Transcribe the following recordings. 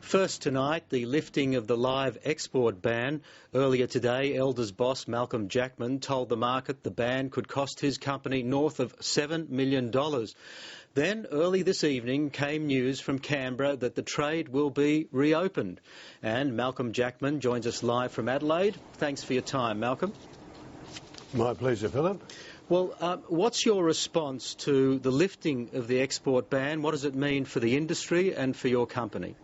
First tonight, the lifting of the live export ban. Earlier today, Elders boss Malcolm Jackman told the market the ban could cost his company north of $7 million. Then, early this evening, came news from Canberra that the trade will be reopened. And Malcolm Jackman joins us live from Adelaide. Thanks for your time, Malcolm. My pleasure, Philip. Well, what's your response to the lifting of the export ban? What does it mean for the industry and for your company?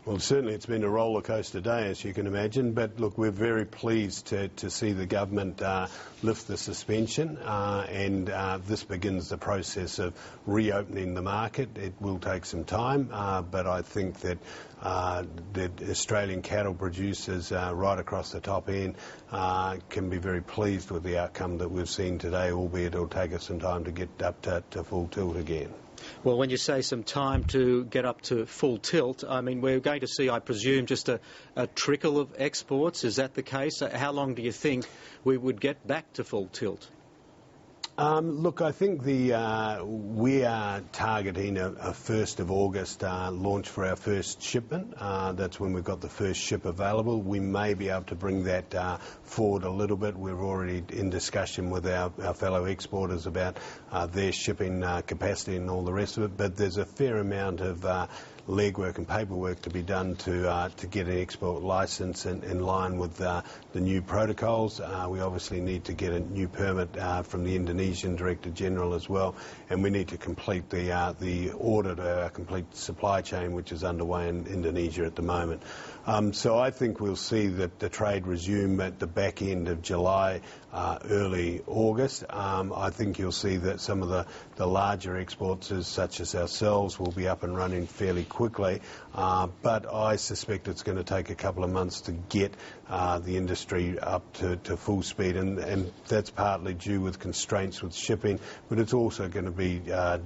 Well, certainly it's been a roller coaster day, as you can imagine, but look, we're very pleased to see the government lift the suspension and this begins the process of reopening the market. It will take some time, but I think that the Australian cattle producers right across the top end can be very pleased with the outcome that we've seen today, albeit it'll take us some time to get up to full tilt again. Well, when you say some time to get up to full tilt, I mean, we're going to see, I presume, just a trickle of exports. Is that the case? How long do you think we would get back to full tilt? Look, I think we are targeting a 1st of August launch for our first shipment. That's when we've got the first ship available. We may be able to bring that forward a little bit. We're already in discussion with our fellow exporters about their shipping capacity and all the rest of it, but there's a fair amount of legwork and paperwork to be done to get an export licence in line with the new protocols. We obviously need to get a new permit from the Indonesian Director General as well, and we need to complete the audit of our complete supply chain, which is underway in Indonesia at the moment. So I think we'll see that the trade resume at the back end of July, early August. I think you'll see that some of the larger exporters, such as ourselves, will be up and running fairly quickly, but I suspect it's going to take a couple of months to get the industry up to full speed, and that's partly due with constraints with shipping, but it's also going to be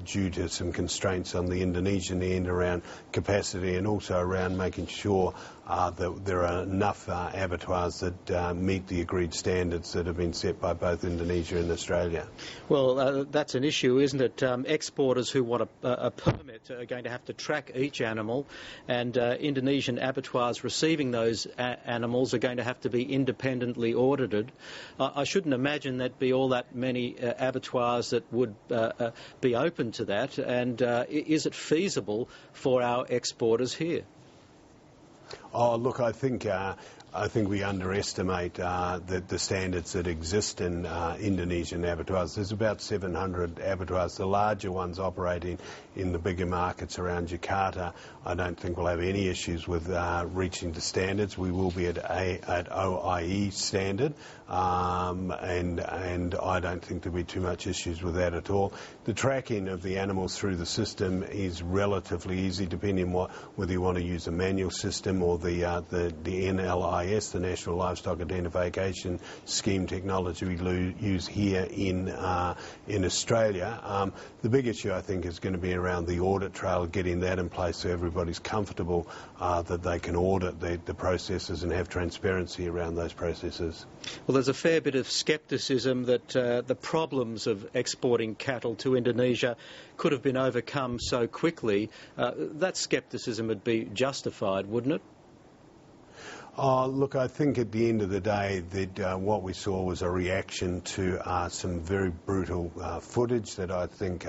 due to some constraints on the Indonesian end around capacity and also around making sure that there are enough abattoirs that meet the agreed standards that have been set by both Indonesia and Australia. Well, that's an issue, isn't it? Exporters who want a permit are going to have to track each animal, and Indonesian abattoirs receiving those animals are going to have to be independently audited. I shouldn't imagine there'd be all that many abattoirs that would be open to that, and is it feasible for our exporters here? Oh, look, I think we underestimate the standards that exist in Indonesian abattoirs. There's about 700 abattoirs. The larger ones operating in the bigger markets around Jakarta, I don't think we'll have any issues with reaching the standards. We will be at OIE standard, and I don't think there'll be too much issues with that at all. The tracking of the animals through the system is relatively easy, depending on whether you want to use a manual system or the NLIS, the National Livestock Identification Scheme technology we use here in Australia. The big issue, I think, is going to be around the audit trail, getting that in place so everybody's comfortable that they can audit the processes and have transparency around those processes. Well, there's a fair bit of scepticism that the problems of exporting cattle to Indonesia could have been overcome so quickly. That scepticism would be justified, wouldn't it? Look, I think at the end of the day that what we saw was a reaction to some very brutal footage that I think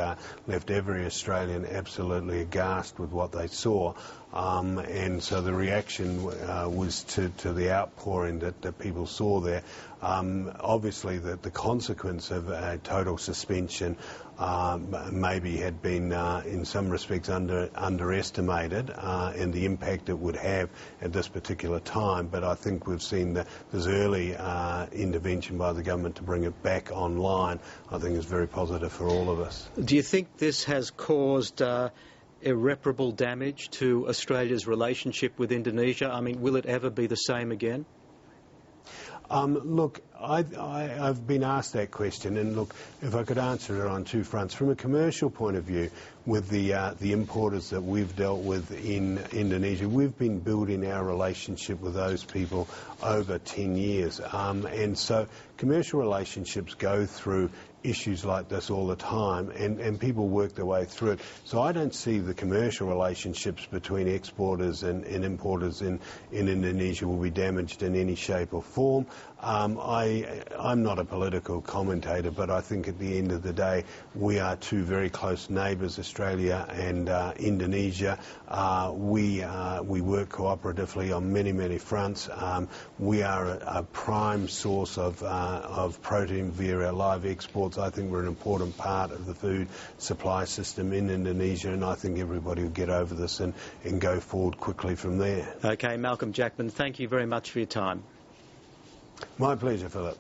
left every Australian absolutely aghast with what they saw. And so the reaction was to the outpouring that people saw there. Obviously, the consequence of a total suspension maybe had been, in some respects, underestimated, and the impact it would have at this particular time. But I think we've seen that there's early intervention by the government to bring it back online. I think is very positive for all of us. Do you think this has caused irreparable damage to Australia's relationship with Indonesia? I mean, will it ever be the same again? Look, I've been asked that question, and look, if I could answer it on two fronts. From a commercial point of view, with the importers that we've dealt with in Indonesia, we've been building our relationship with those people over 10 years. And so commercial relationships go through issues like this all the time, and people work their way through it. So I don't see the commercial relationships between exporters and importers in Indonesia will be damaged in any shape or form. I'm not a political commentator, but I think at the end of the day, we are two very close neighbours, Australia and Indonesia. We work cooperatively on many fronts. We are a prime source of protein via our live exports. I think we're an important part of the food supply system in Indonesia, and I think everybody will get over this and go forward quickly from there. Okay, Malcolm Jackman, thank you very much for your time. My pleasure, Philip.